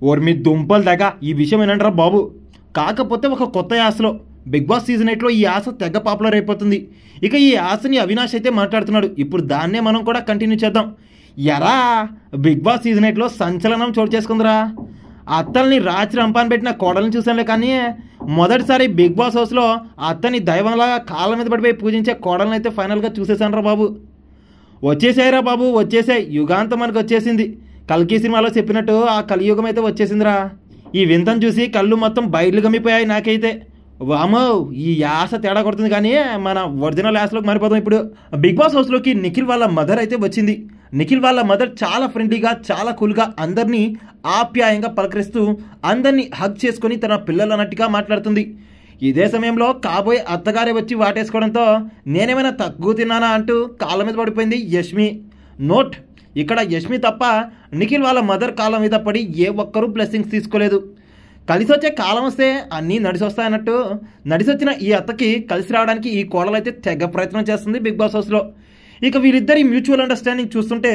Or మీ దుంపలు తెగ ఈ విషయం ఏంటంటారా బాబు. కాకపోతే ఒక కొత్త యాసలో బిగ్ బాస్ సీజన్ 8లో ఈ యాస తెగ పాపులర్ అయిపోతుంది. ఇక ఈ యాసని అవినాష్ అయితే మాట్లాడుతున్నాడు. ఇప్పుడు దాన్నే మనం కూడా కంటిన్యూ చేద్దాం. ఎరా బిగ్ బాస్ సీజన్ 8లో సంచలనం చోటు చేసుకుందిరా. అత్తల్ని రాత్రి రంపాన్ పెట్టిన కోడల్ని చూసానులే, కానీ మొదటిసారి బిగ్ బాస్ హౌస్లో అత్తని దైవంలాగా కాళ్ళ మీద పడిపోయి పూజించే కోడల్ని అయితే ఫైనల్గా చూసేసాను రా బాబు. వచ్చేసాయిరా బాబు, వచ్చేసాయి. యుగాంతం మనకు వచ్చేసింది. కల్కి సినిమాలో చెప్పినట్టు ఆ కలియుగం అయితే వచ్చేసిందిరా. ఈ వింతను చూసి కళ్ళు మొత్తం బయలు గమ్మిపోయాయి నాకైతే. వామో ఈ యాస తేడా కొడుతుంది, కానీ మన ఒరిజినల్ యాసలోకి మారిపోతాం ఇప్పుడు. బిగ్ బాస్ హౌస్లోకి నిఖిల్ వాళ్ళ మదర్ అయితే వచ్చింది. నిఖిల్ వాళ్ళ మదర్ చాలా ఫ్రెండ్లీగా, చాలా కూల్గా అందరినీ ఆప్యాయంగా పలకరిస్తూ అందరినీ హగ్ చేసుకొని తన పిల్లలు అన్నట్టుగా మాట్లాడుతుంది. ఇదే సమయంలో కాబోయే అత్తగారే వచ్చి వాటేసుకోవడంతో నేనేమైనా తక్కువ తిన్నానా అంటూ కాళ్ళ మీద పడిపోయింది యష్మి. నోట్, ఇక్కడ యష్మి తప్ప నిఖిల్ వాళ్ళ మదర్ కాళ్ళ మీద పడి ఏ ఒక్కరూ బ్లెస్సింగ్స్ తీసుకోలేదు. కలిసి వచ్చే కాలం వస్తే అన్నీ నడిసొస్తాయన్నట్టు నడిసొచ్చిన ఈ అత్తకి కలిసి రావడానికి ఈ కోడలు అయితే తెగ ప్రయత్నం చేస్తుంది బిగ్ బాస్ హౌస్లో. ఇక వీళ్ళిద్దరి మ్యూచువల్ అండర్స్టాండింగ్ చూస్తుంటే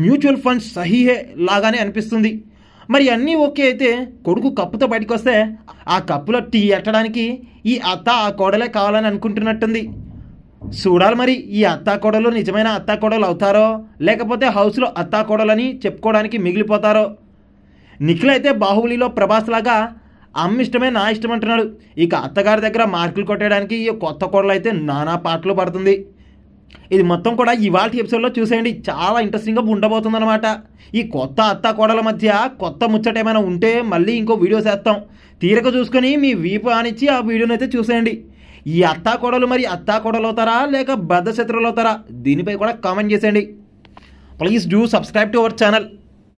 మ్యూచువల్ ఫండ్స్ సహీహే లాగానే అనిపిస్తుంది. మరి అన్నీ ఓకే అయితే కొడుకు కప్పుతో బయటకు వస్తే ఆ కప్పులో టీ ఎట్టడానికి ఈ అత్త ఆ కోడలే కావాలని అనుకుంటున్నట్టుంది. చూడాలి మరి ఈ అత్తా కోడలు నిజమైన అత్తా కోడలు అవుతారో లేకపోతే హౌస్లో అత్తా కోడలని చెప్పుకోవడానికి మిగిలిపోతారో. నిఖిల్ అయితే బాహుబలిలో ప్రభాస్ లాగా అమ్మ ఇష్టమే నా ఇష్టం అంటున్నాడు. ఇక అత్తగారి దగ్గర మార్కులు కొట్టడానికి ఈ కొత్త కోడలు అయితే నానా పాటలు పడుతుంది. ఇది మొత్తం కూడా ఇవాళ ఎపిసోడ్లో చూసేయండి, చాలా ఇంట్రెస్టింగ్గా ఉండబోతుంది అనమాట. ఈ కొత్త అత్తా కోడల మధ్య కొత్త ముచ్చట ఏమైనా ఉంటే మళ్ళీ ఇంకో వీడియో చేస్తాం. తీరక చూసుకొని మీ వీపు ఆనిచ్చి ఆ వీడియోని అయితే చూసేయండి. ఈ అత్తా కోడలు మరి అత్తా కోడలు అవుతారా లేక బద్ధశత్రువులు అవుతారా, దీనిపై కూడా కామెంట్ చేసేయండి. Please do subscribe to our channel.